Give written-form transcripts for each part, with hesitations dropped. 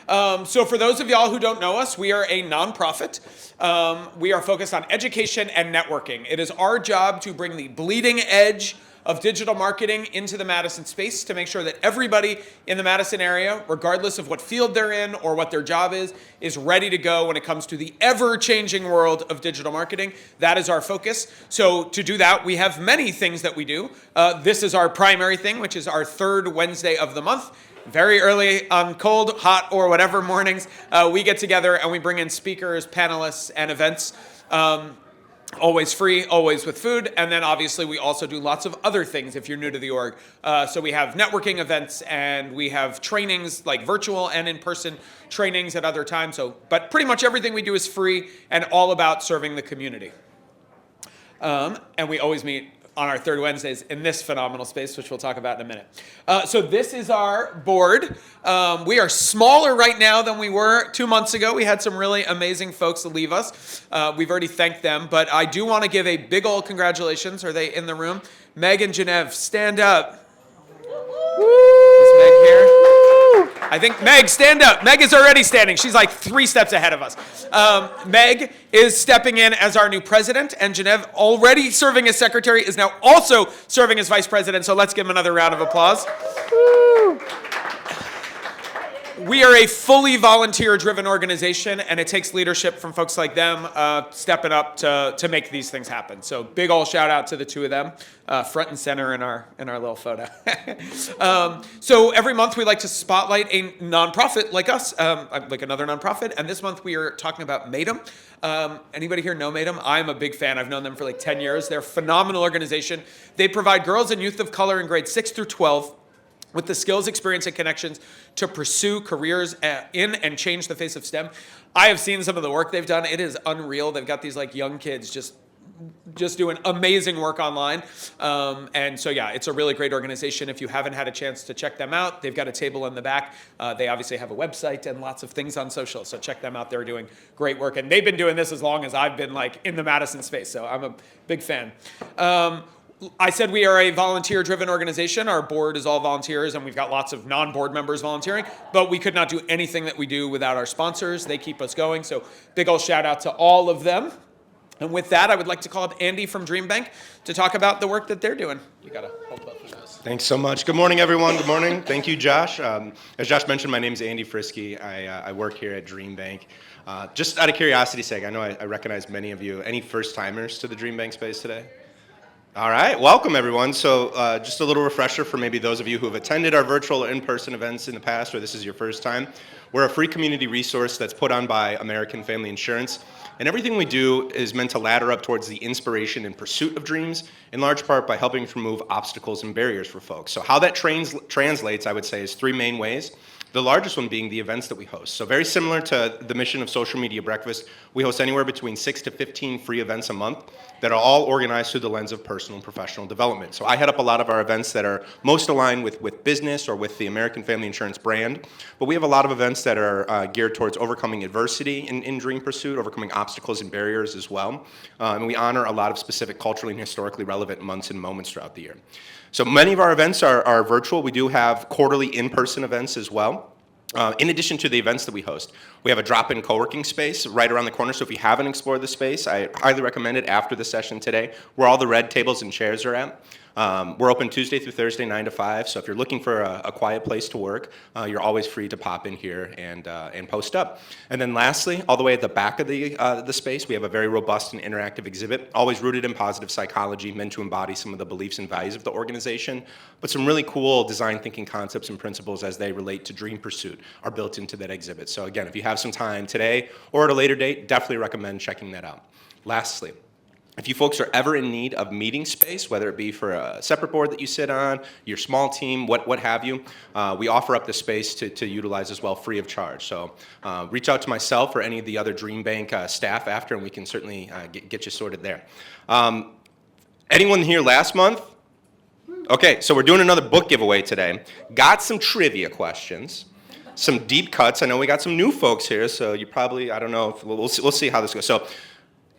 So for those of y'all who don't know us, we are a nonprofit. We are focused on education and networking. It is our job to bring the bleeding edge of digital marketing into the Madison space to make sure that everybody in the Madison area, regardless of what field they're in or what their job is ready to go when it comes to the ever-changing world of digital marketing. That is our focus. So to do that, we have many things that we do. This is our primary thing, which is our third Wednesday of the month. Very early on cold, hot, or whatever mornings, we get together and we bring in speakers, panelists, and events. Always free, always with food, and then obviously we also do lots of other things if you're new to the org. So we have networking events and we have trainings like virtual and in-person trainings at other times. But pretty much everything we do is free and all about serving the community. And we always meet on our third Wednesdays in this phenomenal space, which we'll talk about in a minute. So this is our board. We are smaller right now than we were 2 months ago. We had some really amazing folks leave us. We've already thanked them, but I do want to give a big old congratulations. Are they in the room? Meg and Genevieve, stand up. Is Meg here? I think Meg, stand up. Meg is already standing. She's like 3 steps ahead of us. Meg is stepping in as our new president, and Genevieve, already serving as secretary, is now also serving as vice president. So let's give them another round of applause. We are a fully volunteer-driven organization, and it takes leadership from folks like them stepping up to make these things happen. So big ol' shout out to the two of them, front and center in our little photo. So every month we like to spotlight a nonprofit like us, like another nonprofit, and this month we are talking about Madem. Anybody here know Madem? I'm a big fan. I've known them for like 10 years. They're a phenomenal organization. They provide girls and youth of color in grades 6 through 12 with the skills, experience, and connections to pursue careers in and change the face of STEM. I have seen some of the work they've done. It is unreal. They've got these like young kids just doing amazing work online. And so yeah, it's a really great organization. If you haven't had a chance to check them out, they've got a table in the back. They obviously have a website and lots of things on social. So check them out. They're doing great work. And they've been doing this as long as I've been like in the Madison space. So I'm a big fan. I said we are a volunteer-driven organization. Our board is all volunteers, and we've got lots of non-board members volunteering, but we could not do anything that we do without our sponsors. They keep us going, so big ol' shout out to all of them. And with that, I would like to call up Andy from Dream Bank to talk about the work that they're doing. You gotta hold both of those. Thanks so much. Good morning, everyone. Good morning. Thank you, Josh. As Josh mentioned, my name is Andy Frisky. I work here at Dream Bank. Just out of curiosity's sake, I know I recognize many of you. Any first-timers to the Dream Bank space today? All right, welcome everyone. So just a little refresher for maybe those of you who have attended our virtual or in-person events in the past, or this is your first time. We're a free community resource that's put on by American Family Insurance. And everything we do is meant to ladder up towards the inspiration and pursuit of dreams, in large part by helping to remove obstacles and barriers for folks. So how that translates, I would say, is 3 main ways. The largest one being the events that we host. So very similar to the mission of Social Media Breakfast, we host anywhere between 6 to 15 free events a month that are all organized through the lens of personal and professional development. So I head up a lot of our events that are most aligned with business or with the American Family Insurance brand, but we have a lot of events that are geared towards overcoming adversity in dream pursuit, overcoming obstacles and barriers as well. And we honor a lot of specific culturally and historically relevant months and moments throughout the year. So many of our events are virtual. We do have quarterly in-person events as well. In addition to the events that we host, we have a drop-in co-working space right around the corner. So if you haven't explored the space, I highly recommend it after the session today, where all the red tables and chairs are at. We're open Tuesday through Thursday, 9 to 5. So if you're looking for a quiet place to work, you're always free to pop in here and post up. And then lastly, all the way at the back of the space, we have a very robust and interactive exhibit, always rooted in positive psychology, meant to embody some of the beliefs and values of the organization, but some really cool design thinking concepts and principles as they relate to dream pursuit are built into that exhibit. So again, if you have some time today or at a later date, definitely recommend checking that out. Lastly, if you folks are ever in need of meeting space, whether it be for a separate board that you sit on, your small team, what have you, we offer up the space to utilize as well, free of charge. So reach out to myself or any of the other Dream Bank staff after, and we can certainly get you sorted there. Anyone here last month? Okay, so we're doing another book giveaway today. Got some trivia questions, some deep cuts. I know we got some new folks here, so you probably, I don't know, we'll see how this goes. So,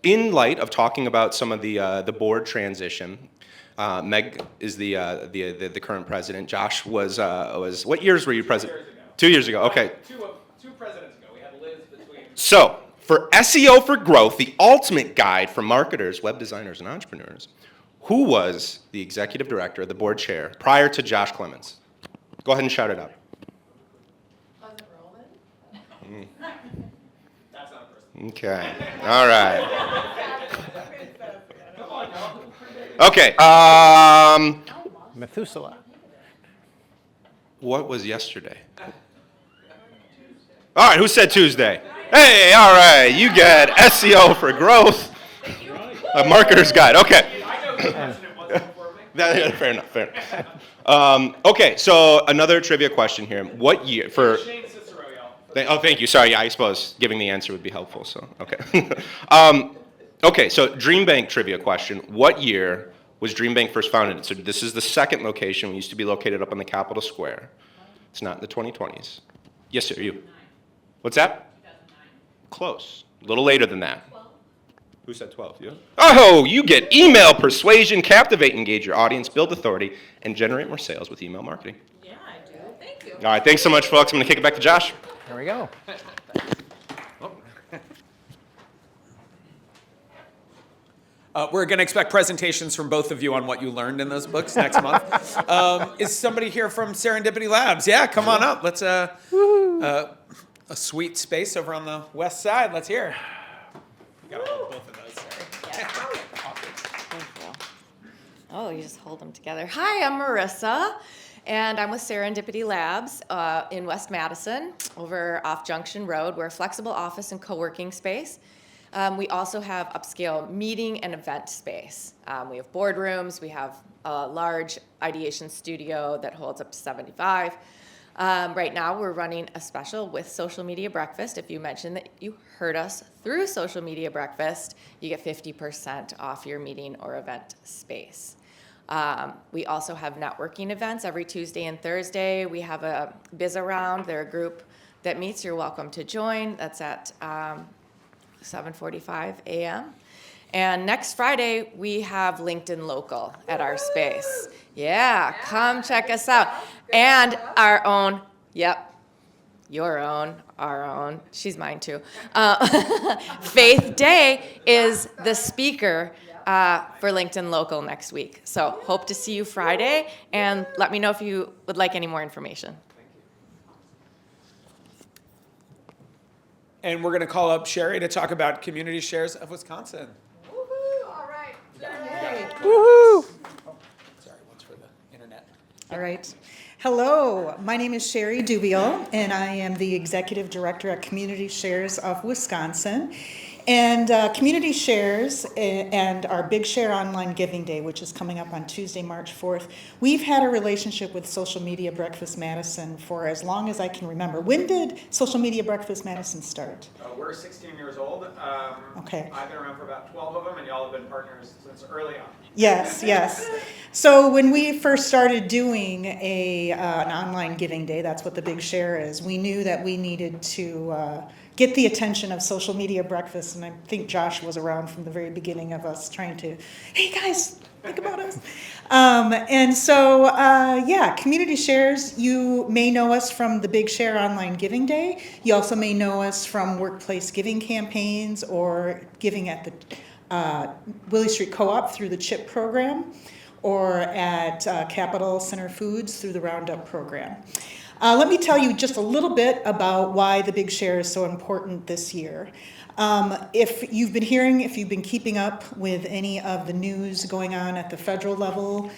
in light of talking about some of the board transition, Meg is the current president. Josh was what years were you president? 2 years ago. 2 years ago. Okay. Two presidents ago. We had Liz between. So, for SEO for Growth, the ultimate guide for marketers, web designers, and entrepreneurs, who was the executive director, the board chair, prior to Josh Clemens? Go ahead and shout it out. Wasn't Roland? That's not a person. Okay. All right. Come on, y'all. Okay. Methuselah. What was yesterday? All right. Who said Tuesday? Hey. All right. You get SEO for Growth. A marketer's guide. Okay. I know who the president was before me. Fair enough. Fair enough. Okay. So another trivia question here. What year for? Shane Cicero, y'all. Thank you. Sorry, yeah, I suppose giving the answer would be helpful. So, okay. Okay, so DreamBank trivia question. What year was DreamBank first founded? So this is the second location. We used to be located up on the Capitol Square. It's not in the 2020s. Yes, sir, you. What's that? 2009. Close. A little later than that. 12. Who said 12? You? Oh, you get email persuasion, captivate, engage your audience, build authority, and generate more sales with email marketing. Yeah, I do. Thank you. All right, thanks so much, folks. I'm going to kick it back to Josh. There we go. We're going to expect presentations from both of you on what you learned in those books next month. Is somebody here from Serendipity Labs? Yeah, come on up. Let's a sweet space over on the west side. Let's hear. You got to hold both of those, Sarah. Oh, you just hold them together. Hi, I'm Marissa, and I'm with Serendipity Labs in West Madison, over off Junction Road. We're a flexible office and co-working space. We also have upscale meeting and event space. We have boardrooms. We have a large ideation studio that holds up to 75. Right now, we're running a special with Social Media Breakfast. If you mention that you heard us through Social Media Breakfast, you get 50% off your meeting or event space. We also have networking events every Tuesday and Thursday. We have a Biz Around. They're a group that meets. You're welcome to join. That's at 7:45 a.m. And next Friday, we have LinkedIn Local at our space. Yeah, come check us out. And our own, your own, our own, she's mine too. Faith Day is the speaker for LinkedIn Local next week. So hope to see you Friday, and let me know if you would like any more information. And we're going to call up Sherry to talk about Community Shares of Wisconsin. Woohoo! All right. Woohoo! Sorry, one's for the internet. All right. Hello, my name is Sherry Dubiel, and I am the Executive Director at Community Shares of Wisconsin. And Community Shares and our Big Share Online Giving Day, which is coming up on Tuesday, March 4th, we've had a relationship with Social Media Breakfast Madison for as long as I can remember. When did Social Media Breakfast Madison start? We're 16 years old. Okay. I've been around for about 12 of them, and y'all have been partners since early on. Yes, yes. So when we first started doing an online giving day, that's what the Big Share is, we knew that we needed to get the attention of Social Media Breakfast, and I think Josh was around from the very beginning of us trying to, hey guys, think about us. Community Shares, you may know us from the Big Share Online Giving Day. You also may know us from workplace giving campaigns or giving at the Willie Street Co-op through the CHIP program, or at Capital Center Foods through the Roundup program. Let me tell you just a little bit about why the Big Share is so important this year. If you've been keeping up with any of the news going on at the federal level,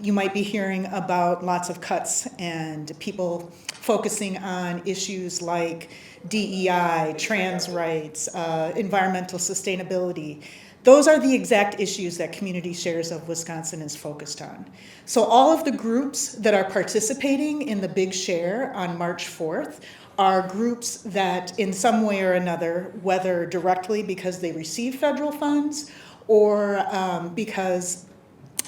you might be hearing about lots of cuts and people focusing on issues like DEI, trans rights, environmental sustainability. Those are the exact issues that Community Shares of Wisconsin is focused on. So all of the groups that are participating in the Big Share on March 4th are groups that in some way or another, whether directly because they receive federal funds or because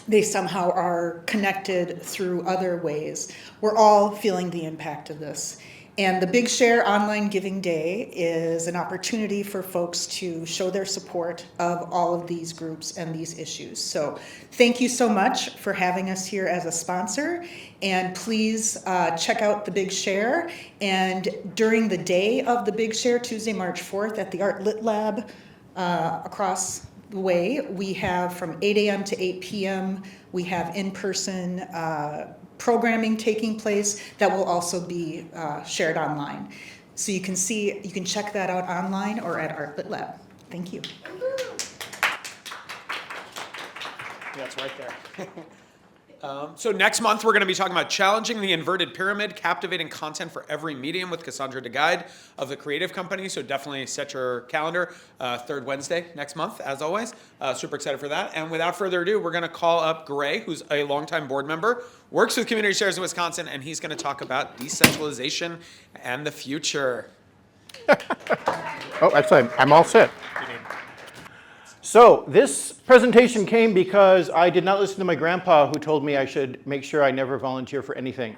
they somehow are connected through other ways, we're all feeling the impact of this. And the Big Share Online Giving Day is an opportunity for folks to show their support of all of these groups and these issues. So thank you so much for having us here as a sponsor. And please check out the Big Share. And during the day of the Big Share, Tuesday, March 4th, at the Art Lit Lab across the way, we have from 8 a.m. to 8 p.m., we have in-person programming taking place that will also be shared online. So you can check that out online or at Art Lit Lab. Thank you. That's right there. So next month, we're going to be talking about challenging the inverted pyramid, captivating content for every medium with Cassandra DeGuide of The Creative Company. So definitely set your calendar, third Wednesday next month, as always. Super excited for that. And without further ado, we're going to call up Gray, who's a longtime board member, works with community shares in Wisconsin, and he's going to talk about decentralization and the future. Oh, actually, I'm all set. So this presentation came because I did not listen to my grandpa, who told me I should make sure I never volunteer for anything.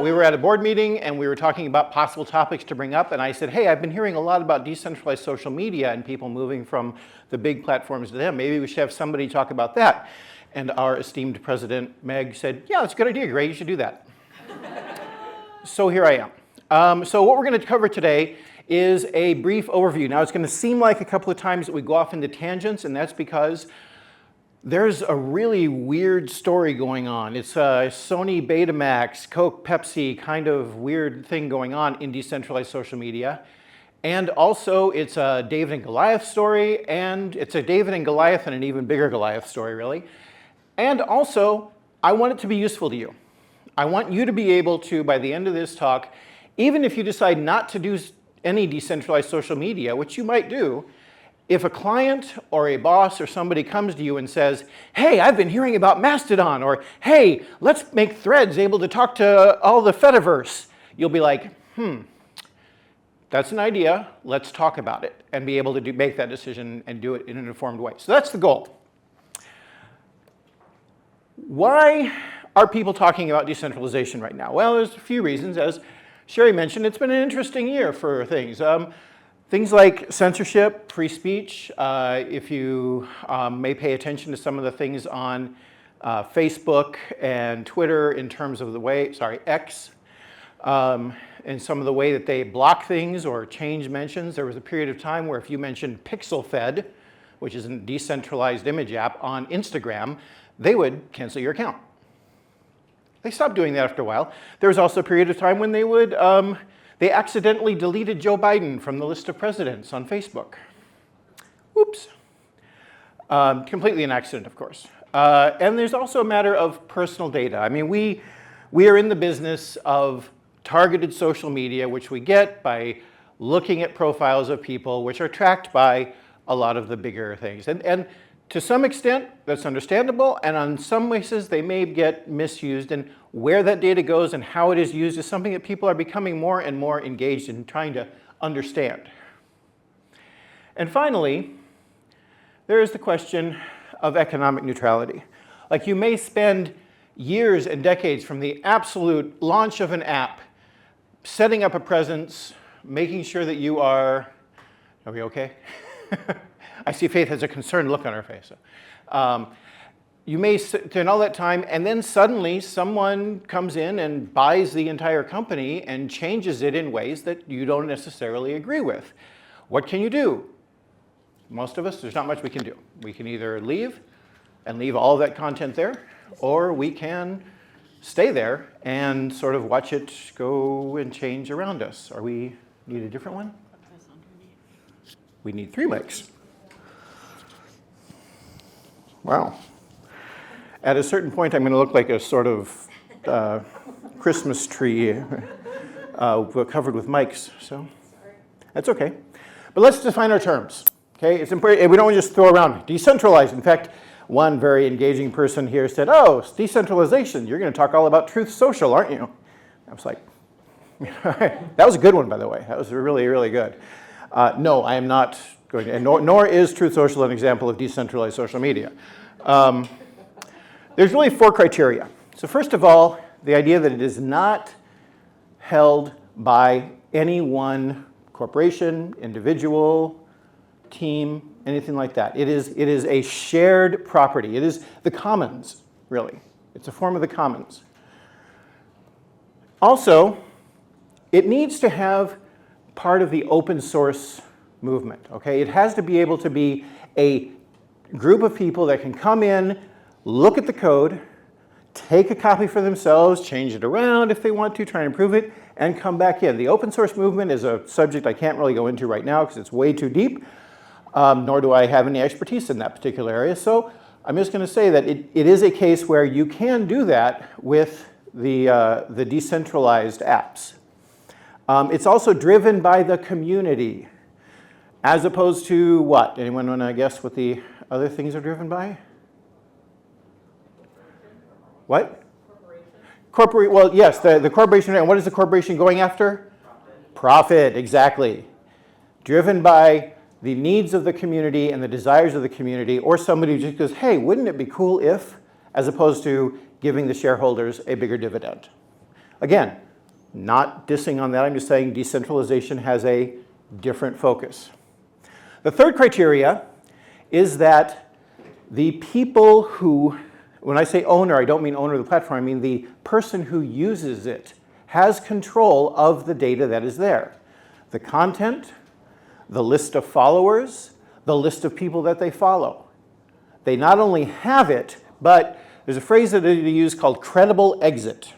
We were at a board meeting and we were talking about possible topics to bring up, and I said, hey, I've been hearing a lot about decentralized social media and people moving from the big platforms to them. Maybe we should have somebody talk about that. And our esteemed president, Meg, said, yeah, that's a good idea, Gray, you should do that. So here I am. So what we're going to cover today is a brief overview. Now, it's going to seem like a couple of times that we go off into tangents, and that's because there's a really weird story going on. It's a Sony Betamax, Coke, Pepsi kind of weird thing going on in decentralized social media. And also, it's a David and Goliath story, and it's a David and Goliath and an even bigger Goliath story, really. And also, I want it to be useful to you. I want you to be able to, by the end of this talk, even if you decide not to do any decentralized social media, which you might do, if a client or a boss or somebody comes to you and says, hey, I've been hearing about Mastodon, or hey, let's make Threads able to talk to all the Fediverse, you'll be like, that's an idea, let's talk about it, and be able to make that decision and do it in an informed way. So that's the goal. Why are people talking about decentralization right now? Well, there's a few reasons. As Sherry mentioned, it's been an interesting year for things. Things like censorship, free speech. If you may pay attention to some of the things on Facebook and Twitter in terms of the way, X, and some of the way that they block things or change mentions. There was a period of time where if you mentioned PixelFed, which is a decentralized image app on Instagram, they would cancel your account. They stopped doing that after a while. There was also a period of time when they would, they accidentally deleted Joe Biden from the list of presidents on Facebook. Whoops. Completely an accident, of course. And there's also a matter of personal data. I mean, we are in the business of targeted social media, which we get by looking at profiles of people, which are tracked by a lot of the bigger things. And to some extent, that's understandable, and on some cases, they may get misused, and where that data goes and how it is used is something that people are becoming more and more engaged in trying to understand. And finally, there is the question of economic neutrality. Like, you may spend years and decades from the absolute launch of an app, setting up a presence, making sure that you are we okay? I see Faith has a concerned look on her face. You may spend all that time, and then suddenly someone comes in and buys the entire company and changes it in ways that you don't necessarily agree with. What can you do? Most of us, there's not much we can do. We can either leave and leave all of that content there, or we can stay there and sort of watch it go and change around us. Are we need a different one? We need 3 mics. Wow. At a certain point, I'm going to look like a sort of Christmas tree covered with mics. So that's okay. But let's define our terms. Okay, it's important. We don't just throw around decentralized. In fact, one very engaging person here said, "Oh, it's decentralization. You're going to talk all about Truth Social, aren't you?" I was like, "That was a good one, by the way. That was really, really good." No, I am not going to, and nor is Truth Social an example of decentralized social media. There's really 4 criteria. So first of all, the idea that it is not held by any one corporation, individual, team, anything like that. It is a shared property. It is the commons, really. It's a form of the commons. Also, it needs to have part of the open source movement, okay? It has to be able to be a group of people that can come in, look at the code, take a copy for themselves, change it around if they want to, try and improve it, and come back in. The open source movement is a subject I can't really go into right now because it's way too deep, nor do I have any expertise in that particular area. So I'm just going to say that it is a case where you can do that with the decentralized apps. It's also driven by the community, as opposed to what? Anyone want to guess what the other things are driven by? What? Corporation. Well, yes, the corporation. And what is the corporation going after? Profit, exactly. Driven by the needs of the community and the desires of the community, or somebody who just goes, hey, wouldn't it be cool if, as opposed to giving the shareholders a bigger dividend. Again, not dissing on that, I'm just saying decentralization has a different focus. The third criteria is that the people who, when I say owner, I don't mean owner of the platform, I mean the person who uses it has control of the data that is there. The content, the list of followers, the list of people that they follow. They not only have it, but there's a phrase that they use called credible exit.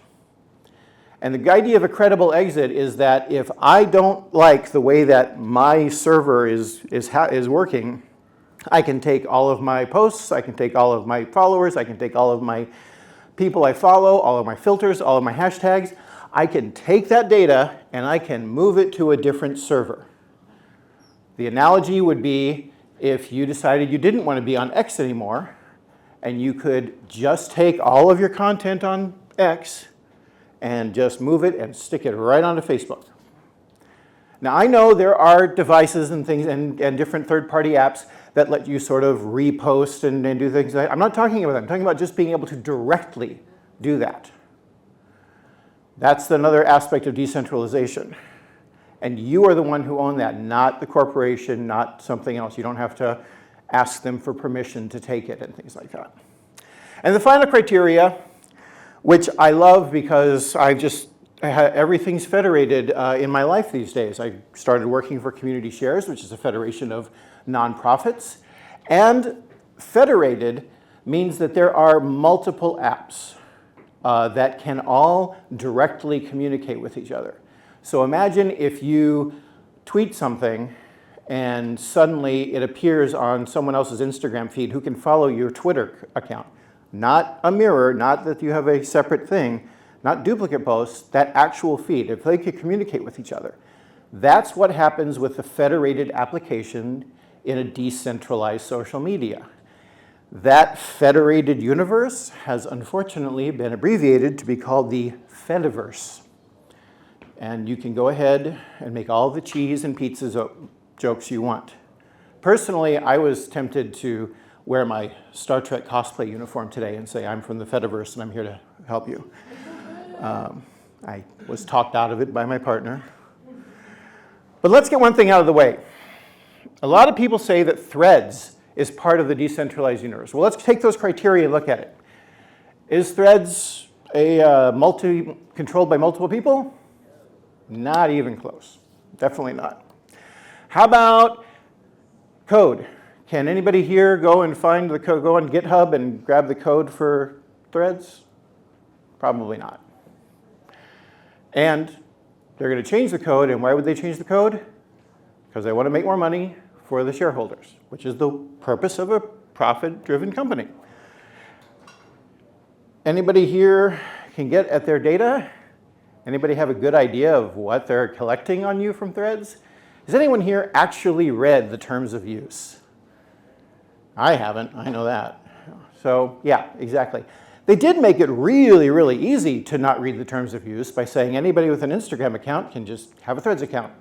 And the idea of a credible exit is that if I don't like the way that my server is working, I can take all of my posts, I can take all of my followers, I can take all of my people I follow, all of my filters, all of my hashtags. I can take that data and I can move it to a different server. The analogy would be if you decided you didn't want to be on X anymore, and you could just take all of your content on X and just move it and stick it right onto Facebook. Now, I know there are devices and things and different third-party apps that let you sort of repost and do things like that. I'm not talking about that. I'm talking about just being able to directly do that. That's another aspect of decentralization. And you are the one who own that, not the corporation, not something else. You don't have to ask them for permission to take it and things like that. And the final criteria, which I love because everything's federated in my life these days. I started working for Community Shares, which is a federation of nonprofits. And federated means that there are multiple apps that can all directly communicate with each other. So imagine if you tweet something and suddenly it appears on someone else's Instagram feed who can follow your Twitter account. Not a mirror, not that you have a separate thing, not duplicate posts, that actual feed, if they could communicate with each other. That's what happens with the federated application in a decentralized social media. That federated universe has unfortunately been abbreviated to be called the Fediverse. And you can go ahead and make all the cheese and pizza jokes you want. Personally, I was tempted to wear my Star Trek cosplay uniform today and say, I'm from the Fediverse and I'm here to help you. I was talked out of it by my partner. But let's get one thing out of the way. A lot of people say that Threads is part of the decentralized universe. Well, let's take those criteria and look at it. Is Threads controlled by multiple people? Not even close. Definitely not. How about code? Can anybody here go and find the code, go on GitHub and grab the code for Threads? Probably not. And they're going to change the code, and why would they change the code? Because they want to make more money for the shareholders, which is the purpose of a profit-driven company. Anybody here can get at their data? Anybody have a good idea of what they're collecting on you from Threads? Has anyone here actually read the terms of use? I haven't, I know that. So yeah, exactly. They did make it really, really easy to not read the terms of use by saying anybody with an Instagram account can just have a Threads account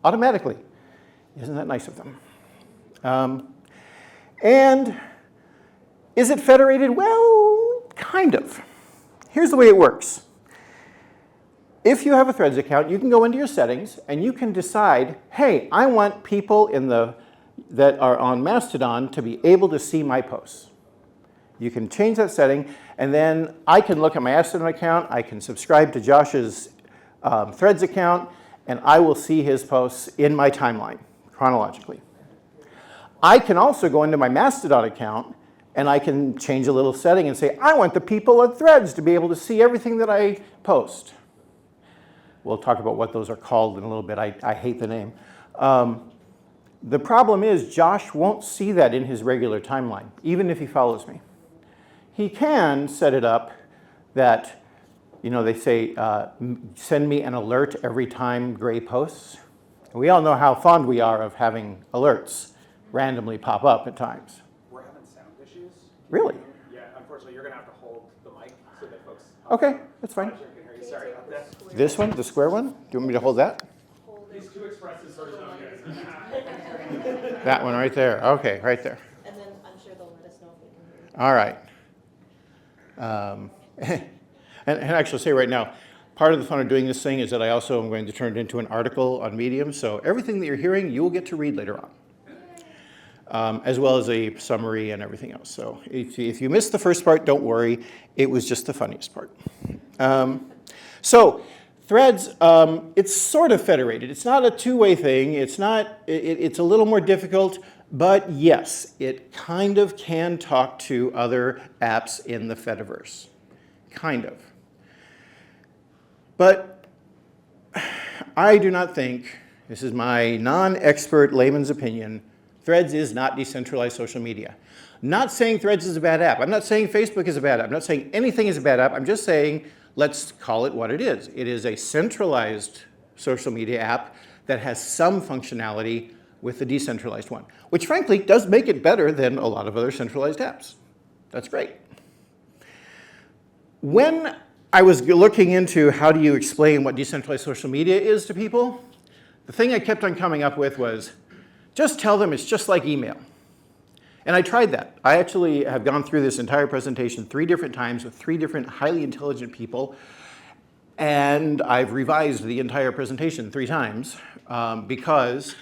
automatically. Isn't that nice of them? And is it federated? Well, kind of. Here's the way it works. if you have a Threads account, you can go into your settings and you can decide, hey, I want people that are on Mastodon to be able to see my posts. You can change that setting, and then I can look at my Mastodon account, I can subscribe to Josh's Threads account, and I will see his posts in my timeline, chronologically. I can also go into my Mastodon account, and I can change a little setting and say, I want the people at Threads to be able to see everything that I post. We'll talk about what those are called in a little bit. I hate the name. The problem is Josh won't see that in his regular timeline, even if he follows me. He can set it up that, they say, send me an alert every time Gray posts. We all know how fond we are of having alerts randomly pop up at times. We're having sound issues. Really? Yeah, unfortunately, you're going to have to hold the mic so that folks... Okay, that's fine. Can hear you. Sorry about that. This one, the square one? Do you want me to hold that? These two expresses are so That one right there. Okay, right there. And then I'm sure they'll let us know if we can hear you. All right. And actually, say right now, part of the fun of doing this thing is that I also am going to turn it into an article on Medium. So everything that you're hearing, you will get to read later on, as well as a summary and everything else. So if you missed the first part, don't worry. It was just the funniest part. So Threads, it's sort of federated. It's not a two-way thing. It's a little more difficult. But yes, it kind of can talk to other apps in the Fediverse. Kind of. But I do not think, this is my non-expert layman's opinion, Threads is not decentralized social media. Not saying Threads is a bad app. I'm not saying Facebook is a bad app. I'm not saying anything is a bad app. I'm just saying let's call it what it is. It is a centralized social media app that has some functionality with the decentralized one, which frankly does make it better than a lot of other centralized apps. That's great. When I was looking into how do you explain what decentralized social media is to people, the thing I kept on coming up with was just tell them it's just like email. And I tried that. I actually have gone through this entire presentation 3 different times with 3 different highly intelligent people, and I've revised the entire presentation 3 times because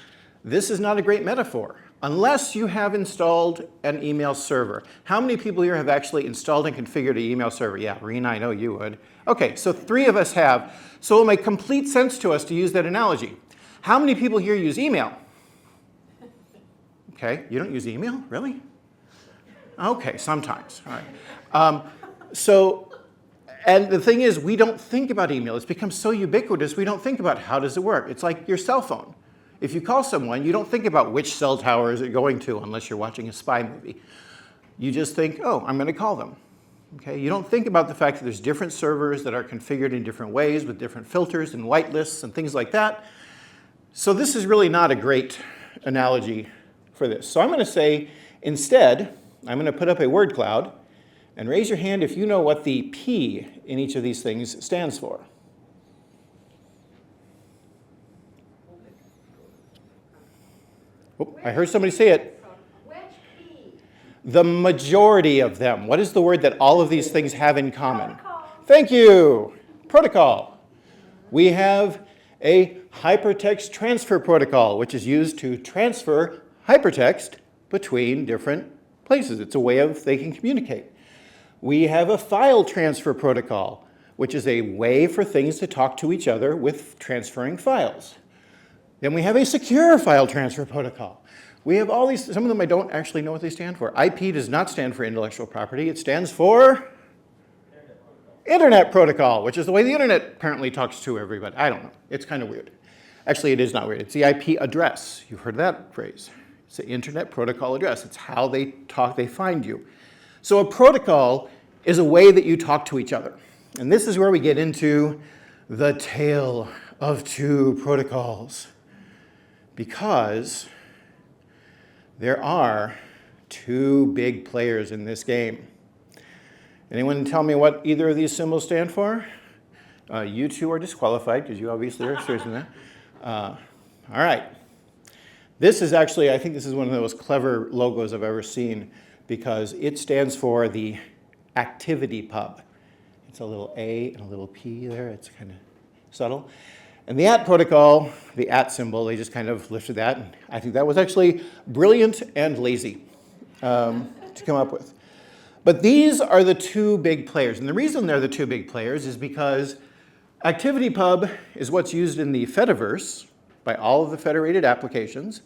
this is not a great metaphor unless you have installed an email server. How many people here have actually installed and configured an email server? Yeah, Rena, I know you would. Okay, so 3 of us have. So it'll make complete sense to us to use that analogy. How many people here use email? Okay, you don't use email? Really? Okay, sometimes. All right. And the thing is, we don't think about email. It's become so ubiquitous, we don't think about how does it work. It's like your cell phone. If you call someone, you don't think about which cell tower is it going to unless you're watching a spy movie. You just think, oh, I'm going to call them. Okay? You don't think about the fact that there's different servers that are configured in different ways with different filters and whitelists and things like that. So this is really not a great analogy for this. So I'm going to say, instead, I'm going to put up a word cloud, and raise your hand if you know what the P in each of these things stands for. Oh, I heard somebody say it. Which P? The majority of them. What is the word that all of these things have in common? Protocol. Thank you. Protocol. We have a hypertext transfer protocol, which is used to transfer hypertext between different places. It's a way of they can communicate. We have a file transfer protocol, which is a way for things to talk to each other with transferring files. Then we have a secure file transfer protocol. We have all these, some of them I don't actually know what they stand for. IP does not stand for intellectual property. It stands for Internet Protocol, which is the way the internet apparently talks to everybody. I don't know. It's kind of weird. Actually, it is not weird. It's the IP address. You've heard that phrase. It's the Internet Protocol address. It's how they talk, they find you. So a protocol is a way that you talk to each other. And this is where we get into the tale of 2 protocols. Because there are 2 big players in this game. Anyone tell me what either of these symbols stand for? You 2 are disqualified because you obviously are serious in that. All right. This is actually, I think this is one of the most clever logos I've ever seen because it stands for the activity pub. It's a little A and a little P there. It's kind of subtle. And the protocol, the symbol, they just kind of lifted that. And I think that was actually brilliant and lazy to come up with. But these are the two big players. And the reason they're the two big players is because ActivityPub is what's used in the Fediverse by all of the federated applications.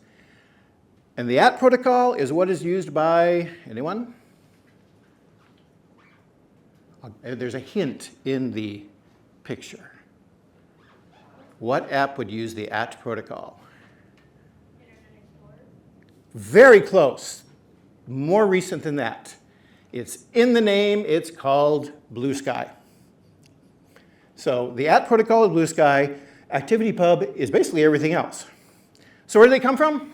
And the protocol is what is used by, anyone? There's a hint in the picture. What app would use the protocol? Very close. More recent than that. It's in the name. It's called Bluesky. So the protocol is Bluesky. ActivityPub is basically everything else. So where do they come from?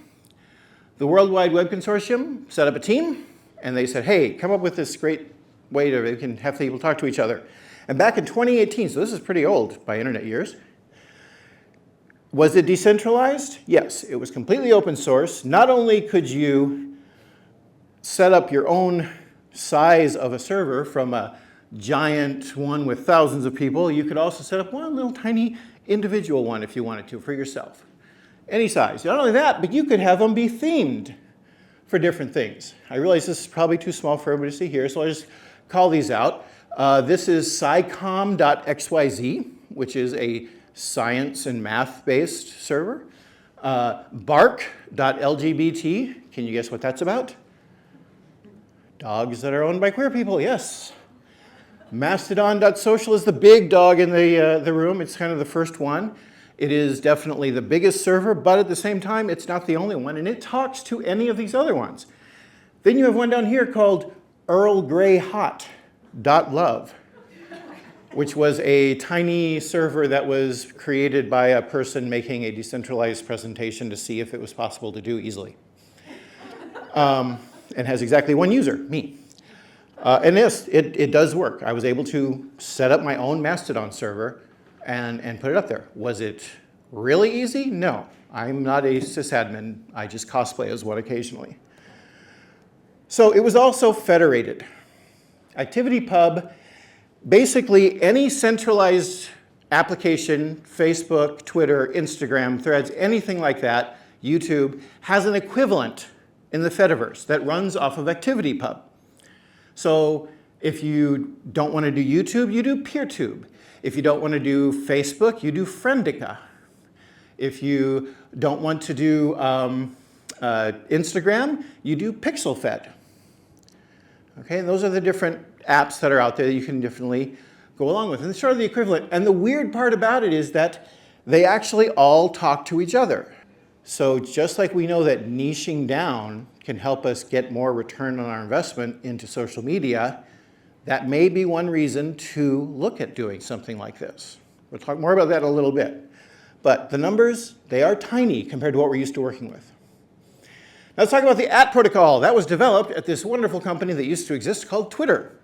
The World Wide Web Consortium set up a team, and they said, hey, come up with this great way to we can have people talk to each other. And back in 2018, so this is pretty old by internet years, was it decentralized? Yes, it was completely open source. Not only could you set up your own size of a server from a giant one with thousands of people, you could also set up one little tiny individual one if you wanted to for yourself. Any size. Not only that, but you could have them be themed for different things. I realize this is probably too small for everybody to see here, so I'll just call these out. This is scicom.xyz, which is a science and math-based server. Bark.lgbt, can you guess what that's about? Dogs that are owned by queer people, yes. Mastodon.social is the big dog in the room. It's kind of the first one. It is definitely the biggest server, but at the same time, it's not the only one, and it talks to any of these other ones. Then you have one down here called EarlGreyHot.love, which was a tiny server that was created by a person making a decentralized presentation to see if it was possible to do easily. And has exactly one user, me. And yes, it does work. I was able to set up my own Mastodon server and put it up there. Was it really easy? No. I'm not a sysadmin. I just cosplay as one occasionally. So it was also federated. ActivityPub, basically any centralized application, Facebook, Twitter, Instagram, Threads, anything like that, YouTube, has an equivalent in the Fediverse that runs off of ActivityPub. So if you don't want to do YouTube, you do PeerTube. If you don't want to do Facebook, you do Friendica. If you don't want to do Instagram, you do PixelFed. Okay, and those are the different apps that are out there that you can definitely go along with. And it's sort of the equivalent. And the weird part about it is that they actually all talk to each other. So just like we know that niching down can help us get more return on our investment into social media, that may be one reason to look at doing something like this. We'll talk more about that in a little bit. But the numbers, they are tiny compared to what we're used to working with. Now let's talk about the protocol. That was developed at this wonderful company that used to exist called Twitter.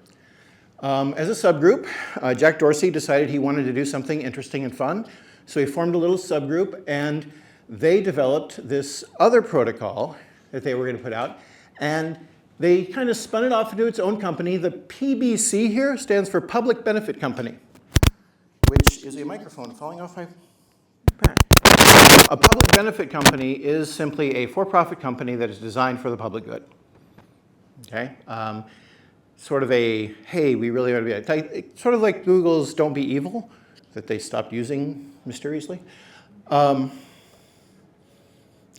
As a subgroup, Jack Dorsey decided he wanted to do something interesting and fun. So he formed a little subgroup, and they developed this other protocol that they were going to put out. And they kind of spun it off into its own company. The PBC here stands for Public Benefit Company, which is a microphone falling off my back. A public benefit company is simply a for-profit company that is designed for the public good. Okay? Sort of a, hey, we really want to be, sort of like Google's Don't Be Evil, that they stopped using mysteriously.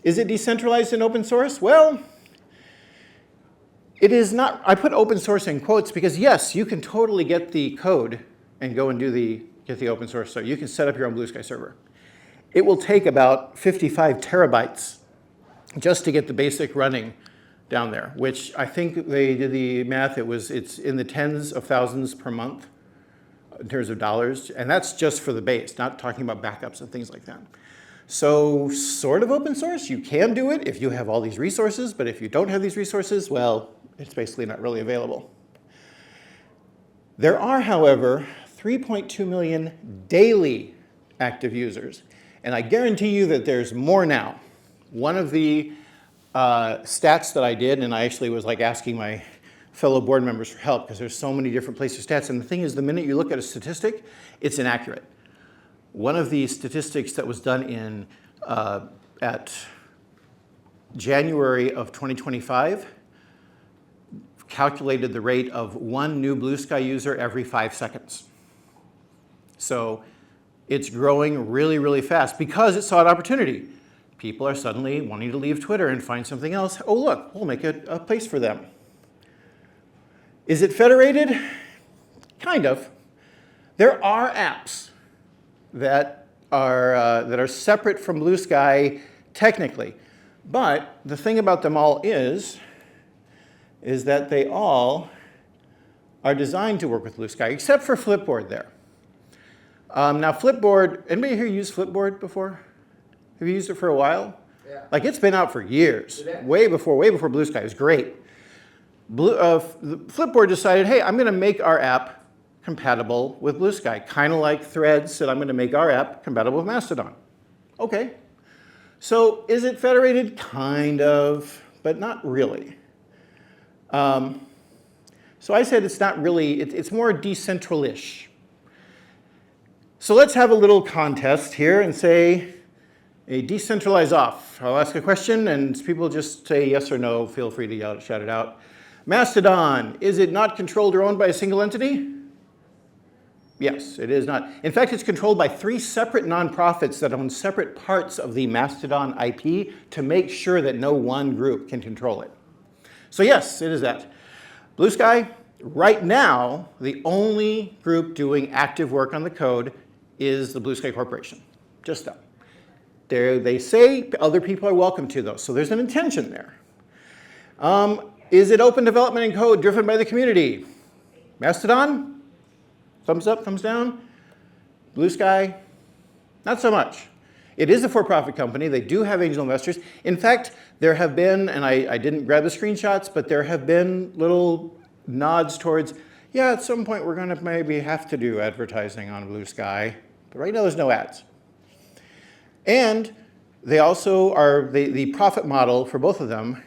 Is it decentralized and open source? Well, it is not. I put open source in quotes because yes, you can totally get the code and go and get the open source. So you can set up your own Bluesky server. It will take about 55 terabytes just to get the basic running down there, which I think they did the math. It's in the tens of thousands per month in terms of dollars, and that's just for the base, not talking about backups and things like that. So sort of open source, you can do it if you have all these resources, but if you don't have these resources, well, it's basically not really available. There are, however, 3.2 million daily active users, and I guarantee you that there's more now. One of the stats that I did, and I actually was like asking my fellow board members for help because there's so many different places for stats, and the thing is, the minute you look at a statistic, it's inaccurate. one of the statistics that was done in at January of 2025 calculated the rate of one new Bluesky user every 5 seconds. So it's growing really, really fast because it saw an opportunity. People are suddenly wanting to leave Twitter and find something else. Oh, look, we'll make a place for them. Is it federated? Kind of. There are apps that are separate from Bluesky technically. But the thing about them all is that they all are designed to work with Bluesky, except for Flipboard there. Now Flipboard, anybody here used Flipboard before? Have you used it for a while? Yeah. Like it's been out for years, way before Bluesky. It was great. Flipboard decided, hey, I'm going to make our app compatible with Bluesky, kind of like Threads said, I'm going to make our app compatible with Mastodon. Okay. So is it federated? Kind of, but not really. So I said it's not really, it's more decentral-ish. So let's have a little contest here and say a decentralized off. I'll ask a question and people just say yes or no. Feel free to shout it out. Mastodon, is it not controlled or owned by a single entity? Yes, it is not. In fact, it's controlled by 3 separate nonprofits that own separate parts of the Mastodon IP to make sure that no one group can control it. So yes, it is that. Bluesky, right now, the only group doing active work on the code is the Bluesky Corporation. Just them. They say other people are welcome to those, so there's an intention there. Is it open development and code driven by the community? Mastodon? Thumbs up, thumbs down. Bluesky? Not so much. It is a for-profit company. They do have angel investors. In fact, there have been, and I didn't grab the screenshots, but there have been little nods towards, yeah, at some point we're going to maybe have to do advertising on Bluesky. But right now there's no ads. And they also are, the profit model for both of them,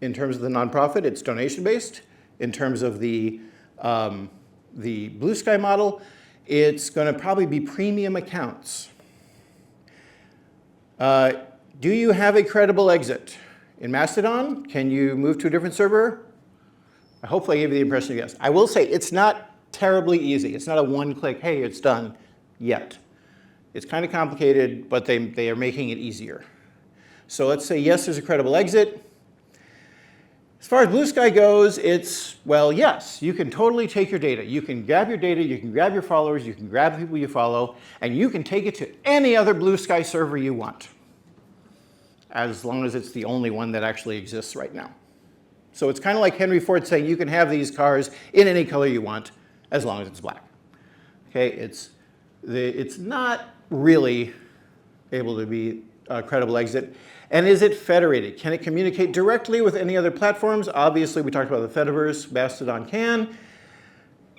in terms of the nonprofit, it's donation-based. In terms of the Bluesky model, it's going to probably be premium accounts. Do you have a credible exit? In Mastodon, can you move to a different server? Hopefully I gave you the impression of yes. I will say it's not terribly easy. It's not a one-click, hey, it's done yet. It's kind of complicated, but they are making it easier. So let's say yes, there's a credible exit. As far as Bluesky goes, it's, well, yes, you can totally take your data. You can grab your data, you can grab your followers, you can grab the people you follow, and you can take it to any other Bluesky server you want, as long as it's the only one that actually exists right now. So it's kind of like Henry Ford saying you can have these cars in any color you want, as long as it's black. Okay, it's not really able to be a credible exit. And is it federated? Can it communicate directly with any other platforms? Obviously, we talked about the Fediverse. Mastodon can.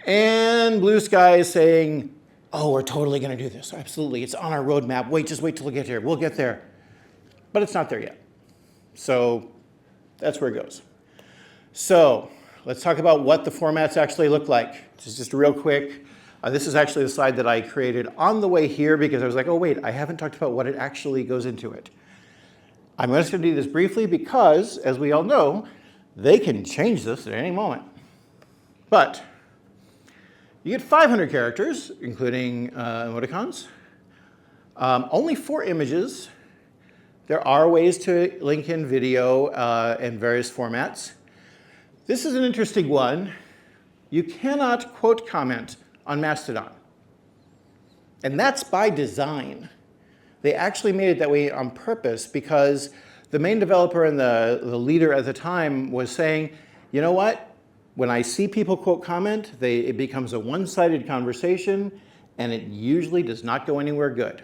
And Bluesky is saying, oh, we're totally going to do this. Absolutely. It's on our roadmap. Just wait till we get here. We'll get there. But it's not there yet. So that's where it goes. So let's talk about what the formats actually look like. This is just real quick. This is actually the slide that I created on the way here because I was like, oh, wait, I haven't talked about what it actually goes into it. I'm just going to do this briefly because, as we all know, they can change this at any moment. But you get 500 characters, including emoticons. Only 4 images. There are ways to link in video in various formats. This is an interesting one. You cannot quote comment on Mastodon. And that's by design. They actually made it that way on purpose because the main developer and the leader at the time was saying, you know what? When I see people quote comment, it becomes a one-sided conversation, and it usually does not go anywhere good.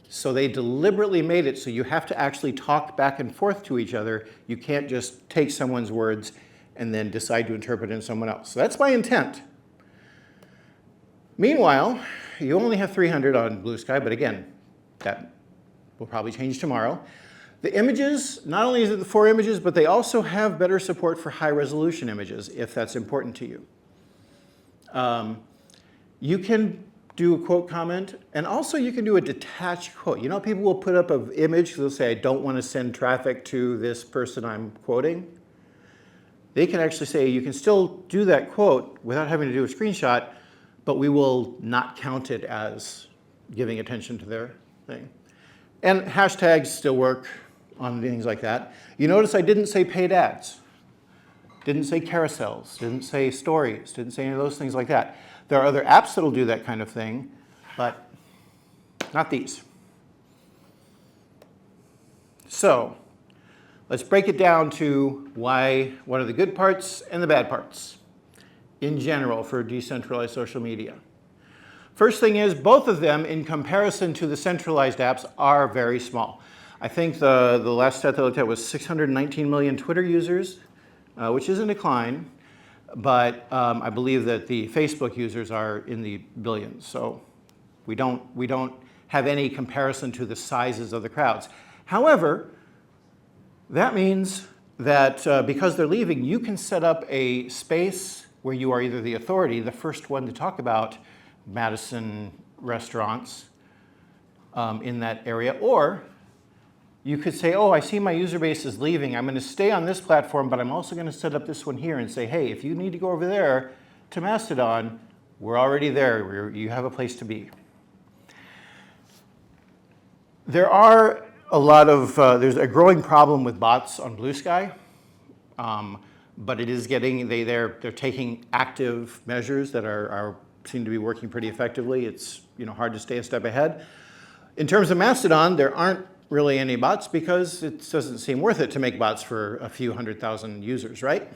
So they deliberately made it so you have to actually talk back and forth to each other. You can't just take someone's words and then decide to interpret it in someone else. So that's my intent. Meanwhile, you only have 300 on Bluesky, but again, that will probably change tomorrow. The images, not only is it the 4 images, but they also have better support for high-resolution images, if that's important to you. You can do a quote comment, and also you can do a detached quote. You know, people will put up an image, they'll say, I don't want to send traffic to this person I'm quoting. They can actually say, you can still do that quote without having to do a screenshot, but we will not count it as giving attention to their thing. And hashtags still work on things like that. You notice I didn't say paid ads, didn't say carousels, didn't say stories, didn't say any of those things like that. There are other apps that'll do that kind of thing, but not these. So let's break it down to what are the good parts and the bad parts in general for decentralized social media. First thing is, both of them, in comparison to the centralized apps, are very small. I think the last stat that I looked at was 619 million Twitter users, which is in decline. But I believe that the Facebook users are in the billions. So we don't have any comparison to the sizes of the crowds. However, that means that because they're leaving, you can set up a space where you are either the authority, the first one to talk about Madison restaurants in that area, or you could say, oh, I see my user base is leaving. I'm going to stay on this platform, but I'm also going to set up this one here and say, hey, if you need to go over there to Mastodon, we're already there. You have a place to be. There are a lot of, there's a growing problem with bots on Bluesky, but it is getting, they're taking active measures that seem to be working pretty effectively. It's hard to stay a step ahead. In terms of Mastodon, there aren't really any bots because it doesn't seem worth it to make bots for a few 100,000 users, right?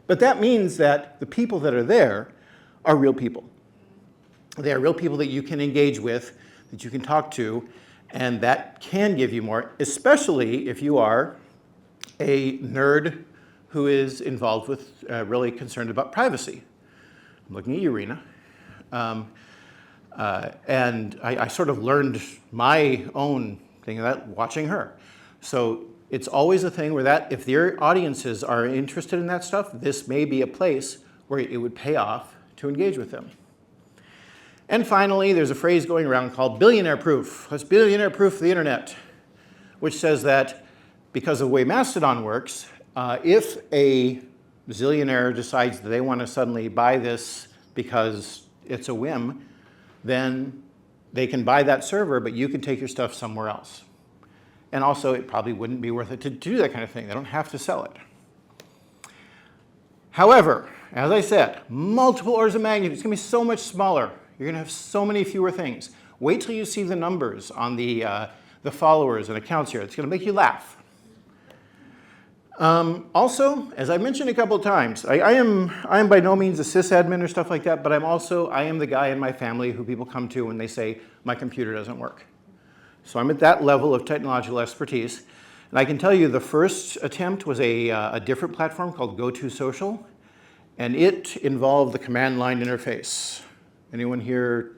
But that means that the people that are there are real people. They are real people that you can engage with, that you can talk to, and that can give you more, especially if you are a nerd who is involved with, really concerned about privacy. I'm looking at you, Rena. And I sort of learned my own thing of that watching her. So it's always a thing where if your audiences are interested in that stuff, this may be a place where it would pay off to engage with them. And finally, there's a phrase going around called billionaire proof. It's billionaire proof of the internet, which says that because of the way Mastodon works, if a zillionaire decides that they want to suddenly buy this because it's a whim, then they can buy that server, but you can take your stuff somewhere else. And also, it probably wouldn't be worth it to do that kind of thing. They don't have to sell it. However, as I said, multiple orders of magnitude. It's going to be so much smaller. You're going to have so many fewer things. Wait till you see the numbers on the followers and accounts here. It's going to make you laugh. Also, as I mentioned a couple of times, I am by no means a sysadmin or stuff like that, but I am the guy in my family who people come to when they say, my computer doesn't work. So I'm at that level of technological expertise. And I can tell you the first attempt was a different platform called GoToSocial, and it involved the command line interface. Anyone here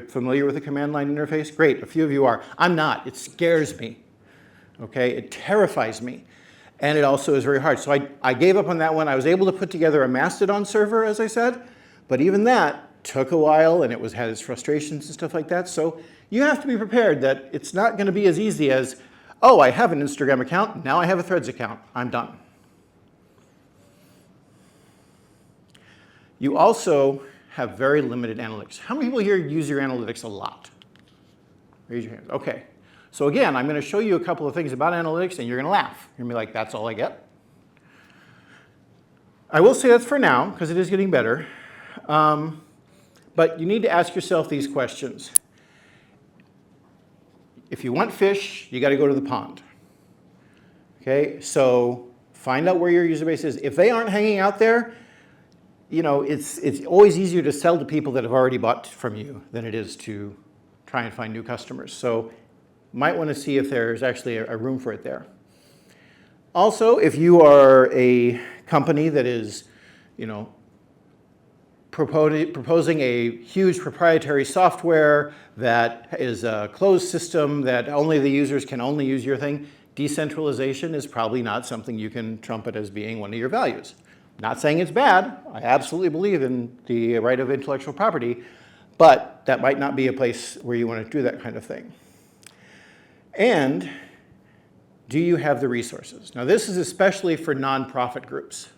familiar with the command line interface? Great, a few of you are. I'm not. It scares me. Okay, it terrifies me. And it also is very hard. So I gave up on that one. I was able to put together a Mastodon server, as I said, but even that took a while, and had its frustrations and stuff like that. So you have to be prepared that it's not going to be as easy as, oh, I have an Instagram account, now I have a Threads account, I'm done. You also have very limited analytics. How many people here use your analytics a lot? Raise your hands. Okay. So again, I'm going to show you a couple of things about analytics, and you're going to laugh. You're going to be like, that's all I get? I will say that's for now, because it is getting better. But you need to ask yourself these questions. If you want fish, you got to go to the pond. Okay, so find out where your user base is. If they aren't hanging out there, it's always easier to sell to people that have already bought from you than it is to try and find new customers. So might want to see if there's actually a room for it there. Also, if you are a company that is, proposing a huge proprietary software that is a closed system that only the users can only use your thing, decentralization is probably not something you can trumpet as being one of your values. Not saying it's bad. I absolutely believe in the right of intellectual property. But that might not be a place where you want to do that kind of thing. And do you have the resources? Now, this is especially for nonprofit groups.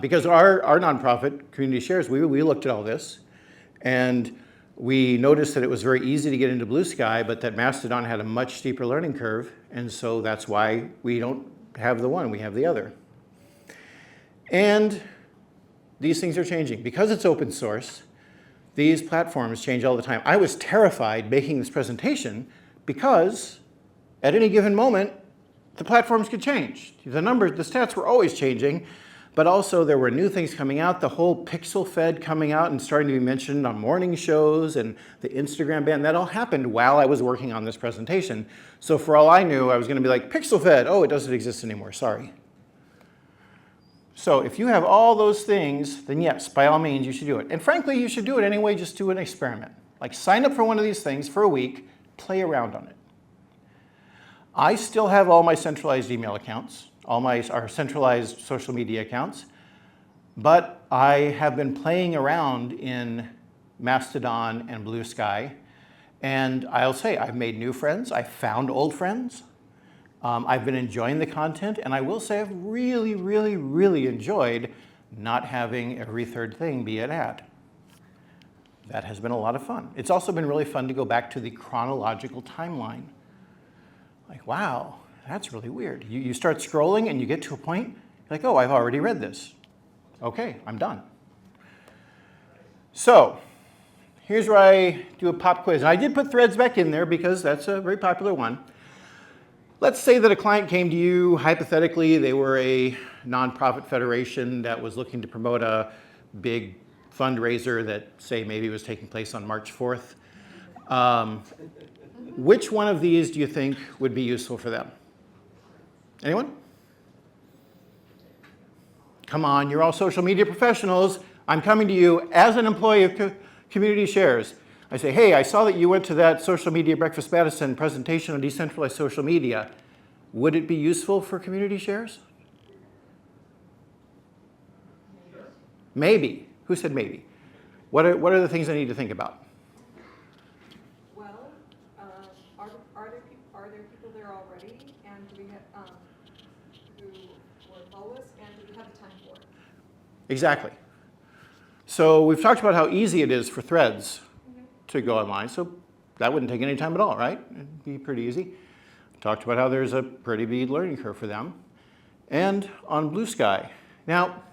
Because our nonprofit, Community Shares, we looked at all this, and we noticed that it was very easy to get into Bluesky, but that Mastodon had a much steeper learning curve, and so that's why we don't have the one, we have the other. And these things are changing. Because it's open source, these platforms change all the time. I was terrified making this presentation because at any given moment, the platforms could change. The numbers, the stats were always changing, but also there were new things coming out, the whole pixel fed coming out and starting to be mentioned on morning shows and the Instagram ban. That all happened while I was working on this presentation. So for all I knew, I was going to be like, pixel fed, oh, it doesn't exist anymore, sorry. So if you have all those things, then yes, by all means, you should do it. And frankly, you should do it anyway, just do an experiment. Like sign up for one of these things for a week, play around on it. I still have all my centralized email accounts, our centralized social media accounts, but I have been playing around in Mastodon and Bluesky, and I'll say I've made new friends, I've found old friends, I've been enjoying the content, and I will say I've really, really, really enjoyed not having every third thing be an ad. That has been a lot of fun. It's also been really fun to go back to the chronological timeline. Like, wow, that's really weird. You start scrolling and you get to a point, you're like, oh, I've already read this. Okay, I'm done. So here's where I do a pop quiz. And I did put threads back in there because that's a very popular one. Let's say that a client came to you, hypothetically, they were a nonprofit federation that was looking to promote a big fundraiser that, say, maybe was taking place on March 4th. Which one of these do you think would be useful for them? Anyone? Come on, you're all social media professionals. I'm coming to you as an employee of Community Shares. I say, hey, I saw that you went to that Social Media Breakfast Madison presentation on decentralized social media. Would it be useful for Community Shares? Maybe. Who said maybe? What are the things I need to think about? Well, are there people there already? And do we have, who will follow us? And do we have time for it? Exactly. So we've talked about how easy it is for threads to go online. So that wouldn't take any time at all, right? It'd be pretty easy. Talked about how there's a pretty big learning curve for them. And on Bluesky. Now,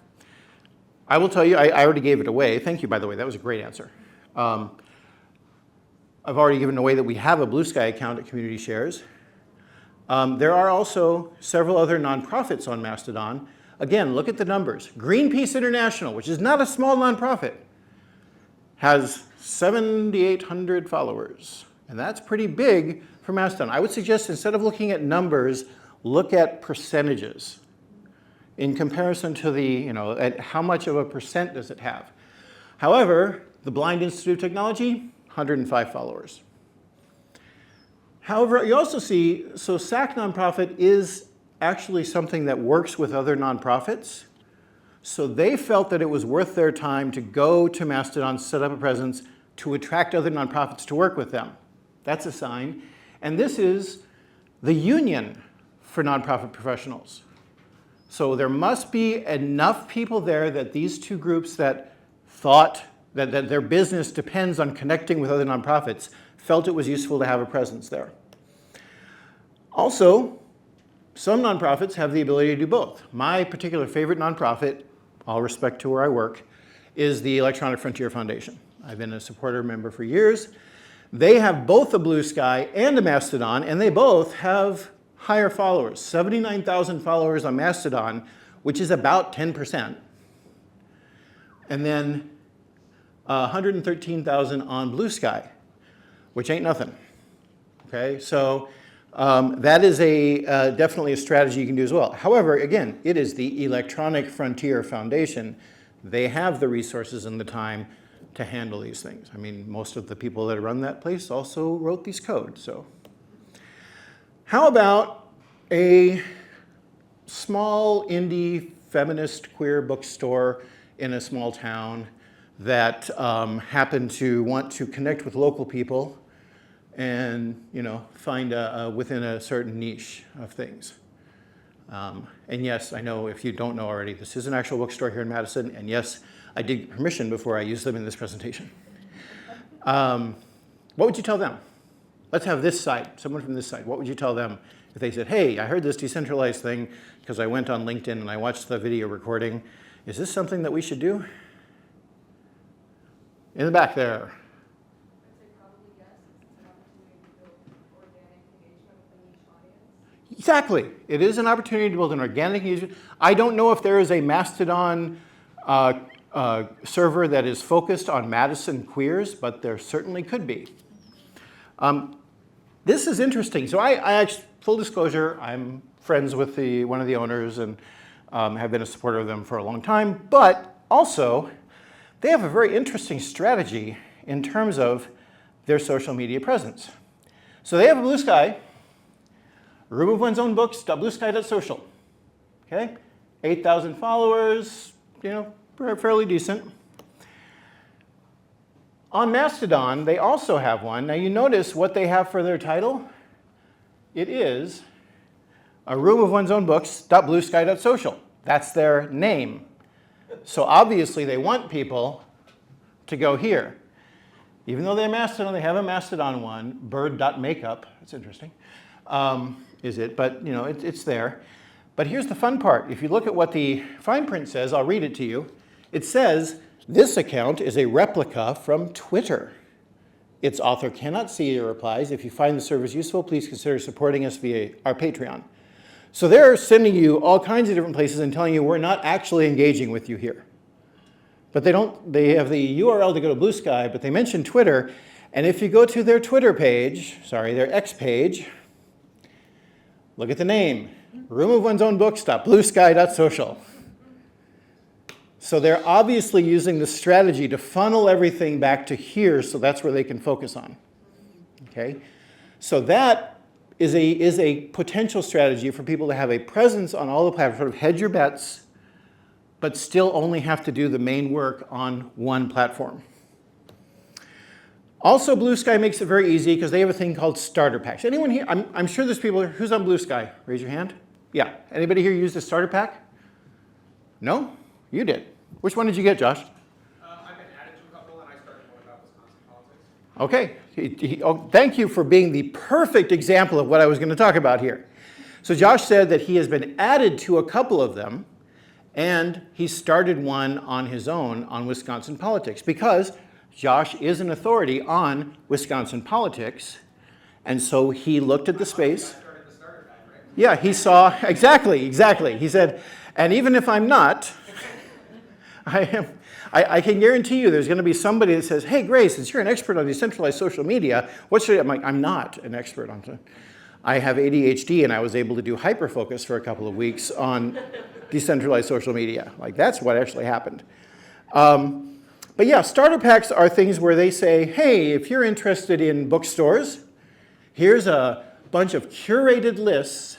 I will tell you, I already gave it away. Thank you, by the way. That was a great answer. I've already given away that we have a Bluesky account at Community Shares. There are also several other nonprofits on Mastodon. Again, look at the numbers. Greenpeace International, which is not a small nonprofit, has 7,800 followers. And that's pretty big for Mastodon. I would suggest instead of looking at numbers, look at percentages in comparison to the, at how much of a percent does it have. However, the Blind Institute of Technology, 105 followers. However, you also see, so SAC nonprofit is actually something that works with other nonprofits. So they felt that it was worth their time to go to Mastodon, set up a presence to attract other nonprofits to work with them. That's a sign. And this is the union for nonprofit professionals. So there must be enough people there that these two groups that thought that their business depends on connecting with other nonprofits felt it was useful to have a presence there. Also, some nonprofits have the ability to do both. My particular favorite nonprofit, all respect to where I work, is the Electronic Frontier Foundation. I've been a supporter member for years. They have both a Bluesky and a Mastodon, and they both have higher followers, 79,000 followers on Mastodon, which is about 10%. And then 113,000 on Bluesky, which ain't nothing. Okay, so that is definitely a strategy you can do as well. However, again, it is the Electronic Frontier Foundation. They have the resources and the time to handle these things. I mean, most of the people that run that place also wrote these codes. So, how about a small indie feminist queer bookstore in a small town that happen to want to connect with local people and find within a certain niche of things. And yes, I know if you don't know already, this is an actual bookstore here in Madison, and yes, I did get permission before I used them in this presentation. What would you tell them? Let's have this side, someone from this side. What would you tell them if they said, hey, I heard this decentralized thing because I went on LinkedIn and I watched the video recording. Is this something that we should do? In the back there. I'd say probably yes. It's an opportunity to build organic engagement with a niche audience. Exactly. It is an opportunity to build an organic engagement. I don't know if there is a Mastodon server that is focused on Madison queers, but there certainly could be. This is interesting. So I actually, full disclosure, I'm friends with one of the owners and have been a supporter of them for a long time. But also, they have a very interesting strategy in terms of their social media presence. So they have a Bluesky, room of one's own books, bluesky.social. Okay, 8,000 followers, fairly decent. On Mastodon, they also have one. Now you notice what they have for their title. It is a room of one's own books, .bluesky.social. That's their name. So obviously they want people to go here. Even though they're Mastodon, they have a Mastodon one, bird.makeup. That's interesting, is it? But it's there. But here's the fun part. If you look at what the fine print says, I'll read it to you. It says, this account is a replica from Twitter. Its author cannot see your replies. If you find the service useful, please consider supporting us via our Patreon. So they're sending you all kinds of different places and telling you we're not actually engaging with you here. But they have the URL to go to Bluesky, but they mention Twitter. And if you go to their Twitter page, their X page, look at the name, room of one's own books, .bluesky.social. So they're obviously using the strategy to funnel everything back to here, so that's where they can focus on. Okay? So that is a potential strategy for people to have a presence on all the platforms, sort of hedge your bets, but still only have to do the main work on one platform. Also, Bluesky makes it very easy because they have a thing called starter packs. Anyone here? I'm sure there's people who's on Bluesky. Raise your hand. Yeah. Anybody here use the starter pack? No? You did. Which one did you get, Josh? I've been added to a couple, and I started one about Wisconsin politics. Okay. Thank you for being the perfect example of what I was going to talk about here. So Josh said that he has been added to a couple of them, and he started one on his own on Wisconsin politics because Josh is an authority on Wisconsin politics, and so he looked at the space. Yeah, he saw, exactly. He said, and even if I'm not, I can guarantee you there's going to be somebody that says, hey, Grace, since you're an expert on decentralized social media, what should I, I'm like, I'm not an expert on it. I have ADHD, and I was able to do hyperfocus for a couple of weeks on decentralized social media. Like, that's what actually happened. But yeah, starter packs are things where they say, hey, if you're interested in bookstores, here's a bunch of curated lists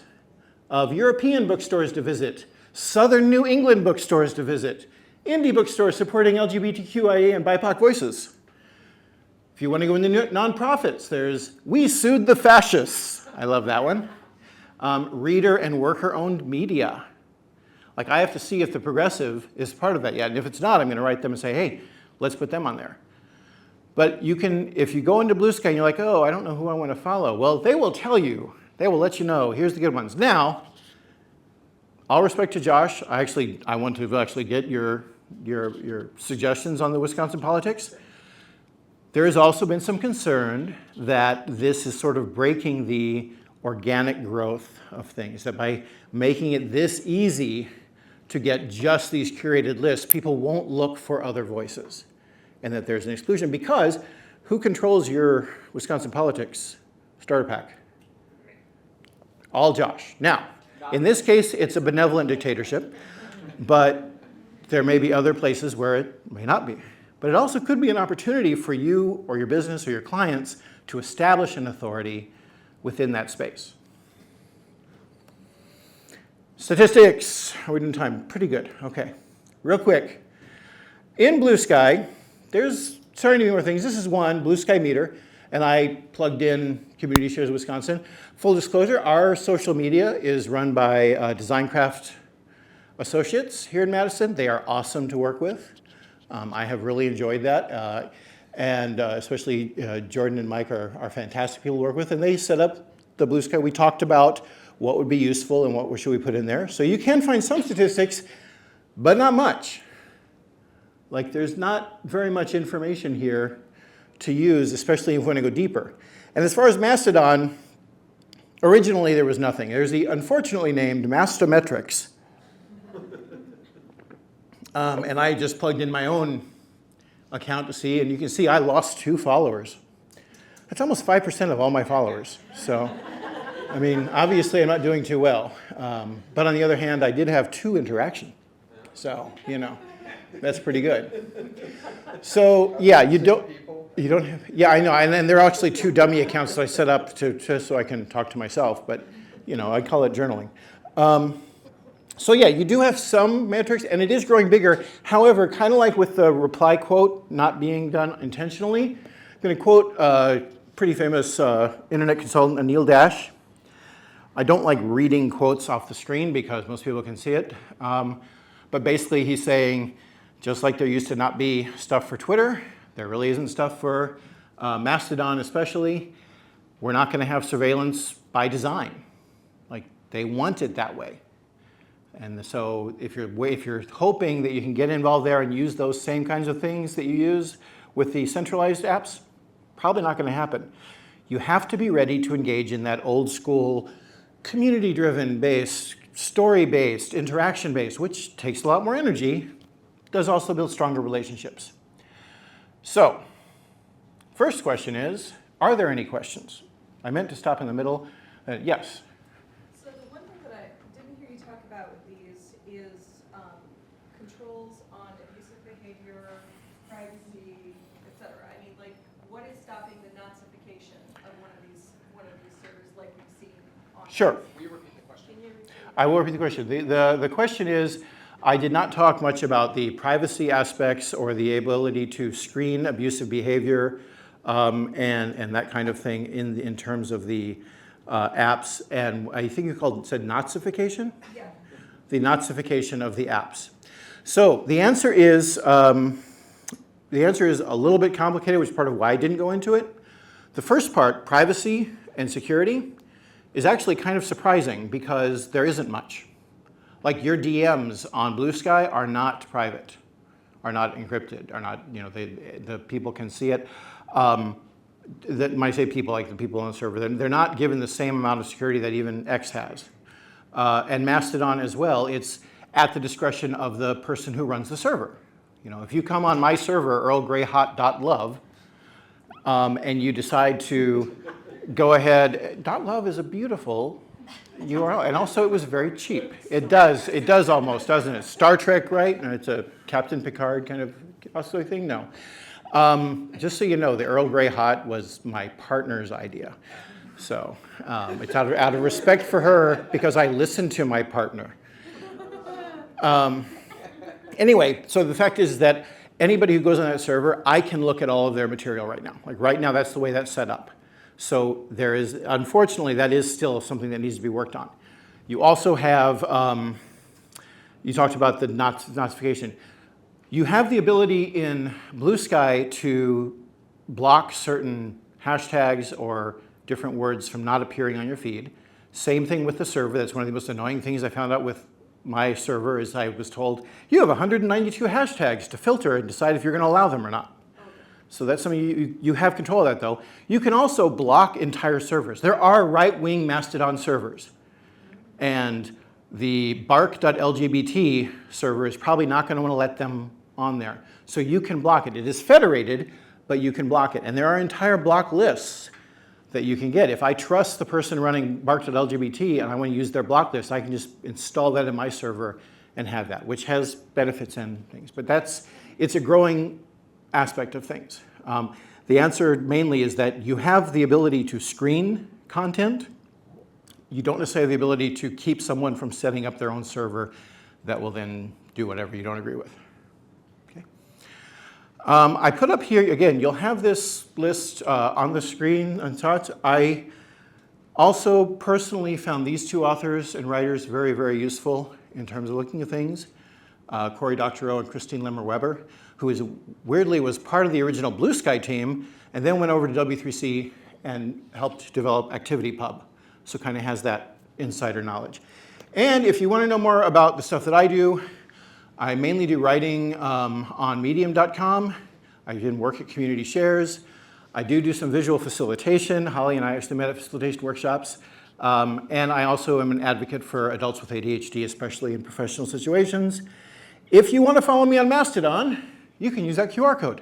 of European bookstores to visit, Southern New England bookstores to visit, indie bookstores supporting LGBTQIA and BIPOC voices. If you want to go into nonprofits, there's We Sued the Fascists. I love that one. Reader and worker-owned media. Like, I have to see if the Progressive is part of that yet. And if it's not, I'm going to write them and say, hey, let's put them on there. But you can, if you go into Bluesky and you're like, oh, I don't know who I want to follow. Well, they will tell you. They will let you know. Here's the good ones. Now, all respect to Josh, I want to actually get your suggestions on the Wisconsin politics. There has also been some concern that this is sort of breaking the organic growth of things, that by making it this easy to get just these curated lists, people won't look for other voices, and that there's an exclusion because who controls your Wisconsin politics starter pack? All Josh. Now, in this case, it's a benevolent dictatorship, but there may be other places where it may not be. But it also could be an opportunity for you or your business or your clients to establish an authority within that space. Statistics. Are we doing time? Pretty good. Okay. Real quick. In Bluesky, there's starting to be more things. This is one, Bluesky meter, and I plugged in Community Shares Wisconsin. Full disclosure, our social media is run by Designcraft Associates here in Madison. They are awesome to work with. I have really enjoyed that. And especially Jordan and Mike are fantastic people to work with. And they set up the Bluesky. We talked about what would be useful and what should we put in there. So you can find some statistics, but not much. Like there's not very much information here to use, especially if we want to go deeper. And as far as Mastodon, originally there was nothing. There's the unfortunately named Mastometrics. And I just plugged in my own account to see, and you can see I lost 2 followers. That's almost 5% of all my followers. So, I mean, obviously I'm not doing too well. But on the other hand, I did have 2 interaction. So, you know, that's pretty good. So, yeah, you don't have, yeah, I know, and then there are actually 2 dummy accounts that I set up just so I can talk to myself, but, you know, I call it journaling. So yeah, you do have some metrics, and it is growing bigger. However, kind of like with the reply quote not being done intentionally, I'm going to quote pretty famous internet consultant Anil Dash. I don't like reading quotes off the screen because most people can see it. But basically he's saying, just like there used to not be stuff for Twitter, there really isn't stuff for Mastodon especially. We're not going to have surveillance by design. Like they want it that way. And so if you're hoping that you can get involved there and use those same kinds of things that you use with the centralized apps, probably not going to happen. You have to be ready to engage in that old school community-driven based, story-based, interaction-based, which takes a lot more energy, does also build stronger relationships. So, first question is, are there any questions? I meant to stop in the middle. Yes? So the one thing that I didn't hear you talk about with these is controls on abusive behavior, privacy, etc. I mean, like, what is stopping the Nazification of one of these servers like we've seen on? Sure. Will you repeat the question? Can you repeat? I will repeat the question. The question is, I did not talk much about the privacy aspects or the ability to screen abusive behavior and that kind of thing in terms of the apps. And I think you said Nazification? Yeah. The Nazification of the apps. So the answer is a little bit complicated, which is part of why I didn't go into it. The first part, privacy and security, is actually kind of surprising because there isn't much. Like your DMs on Bluesky are not private, are not encrypted, are not, you know, the people can see it. That might say people, like the people on the server, they're not given the same amount of security that even X has. And Mastodon as well, it's at the discretion of the person who runs the server. You know, if you come on my server, earlgreyhot.love, and you decide to go ahead, .love is a beautiful URL, and also it was very cheap. It does almost, doesn't it? Star Trek, right? And it's a Captain Picard kind of also thing? No. Just so you know, the Earl Grey Hot was my partner's idea. So it's out of respect for her because I listened to my partner. Anyway, so the fact is that anybody who goes on that server, I can look at all of their material right now. Like right now, that's the way that's set up. So there is, unfortunately, that is still something that needs to be worked on. You also have, you talked about the notification. You have the ability in Bluesky to block certain hashtags or different words from not appearing on your feed. Same thing with the server. That's one of the most annoying things I found out with my server is I was told, you have 192 hashtags to filter and decide if you're going to allow them or not. So that's something you have control of that, though. You can also block entire servers. There are right-wing Mastodon servers. And the bark.lgbt server is probably not going to want to let them on there. So you can block it. It is federated, but you can block it. And there are entire block lists that you can get. If I trust the person running bark.lgbt and I want to use their block list, I can just install that in my server and have that, which has benefits and things. But it's a growing aspect of things. The answer mainly is that you have the ability to screen content. You don't necessarily have the ability to keep someone from setting up their own server that will then do whatever you don't agree with. Okay. I put up here, again, you'll have this list on the screen on top. I also personally found these two authors and writers very, very useful in terms of looking at things. Cory Doctorow and Christine Lemmer-Weber, who weirdly was part of the original Bluesky team and then went over to W3C and helped develop ActivityPub. So kind of has that insider knowledge. And if you want to know more about the stuff that I do, I mainly do writing on medium.com. I did work at Community Shares. I do some visual facilitation. Holly and I actually met at facilitation workshops. And I also am an advocate for adults with ADHD, especially in professional situations. If you want to follow me on Mastodon, you can use that QR code.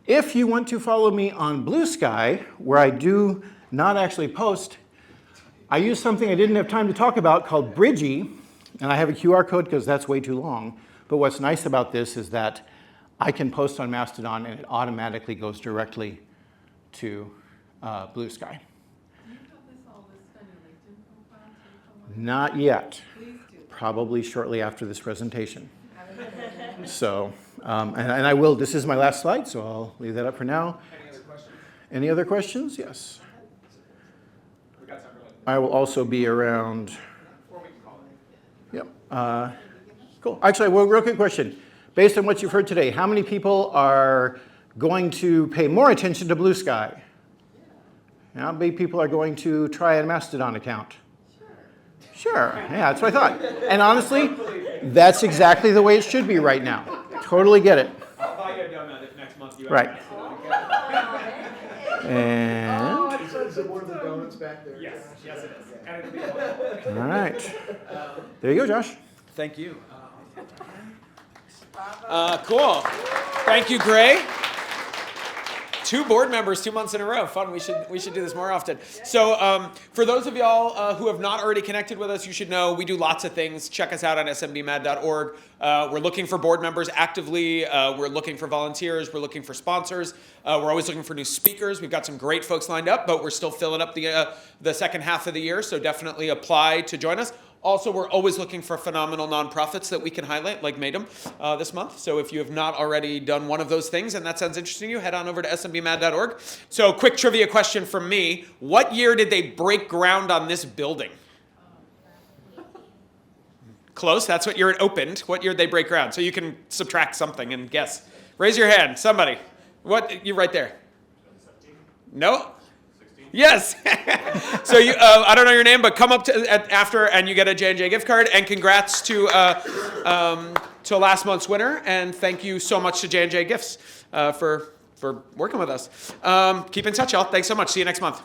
If you want to follow me on Bluesky, where I do not actually post, I use something I didn't have time to talk about called Bridgie, and I have a QR code because that's way too long. But what's nice about this is that I can post on Mastodon and it automatically goes directly to Bluesky. Not yet. Probably shortly after this presentation. So, and I will, this is my last slide, so I'll leave that up for now. Any other questions? Any other questions? Yes. I will also be around. Yep. Cool. Actually, well, real quick question. Based on what you've heard today, how many people are going to pay more attention to Bluesky? How many people are going to try a Mastodon account? Sure. Yeah, that's what I thought. And honestly, that's exactly the way it should be right now. Totally get it. I'll buy you a donut if next month you have Right. Mastodon. And Is it one of the donuts back there? Yes, yes it is. And it'll be all right. There you go, Josh. Thank you. Cool. Thank you, Gray. 2 board members 2 months in a row. Fun. We should do this more often. So for those of y'all who have not already connected with us, you should know we do lots of things. Check us out on SMBMad.org. We're looking for board members actively. We're looking for volunteers. We're looking for sponsors. We're always looking for new speakers. We've got some great folks lined up, but we're still filling up the second half of the year. So definitely apply to join us. Also, we're always looking for phenomenal nonprofits that we can highlight, like Madem this month. So if you have not already done one of those things and that sounds interesting to you, head on over to SMBMad.org. So quick trivia question from me. What year did they break ground on this building? Close. That's what year it opened. What year did they break ground? So you can subtract something and guess. Raise your hand. Somebody. What? You right there. No? Yes. So you, I don't know your name, but come up to after and you get a J&J gift card. And congrats to last month's winner. And thank you so much to J&J Gifts for working with us. Keep in touch, y'all. Thanks so much. See you next month.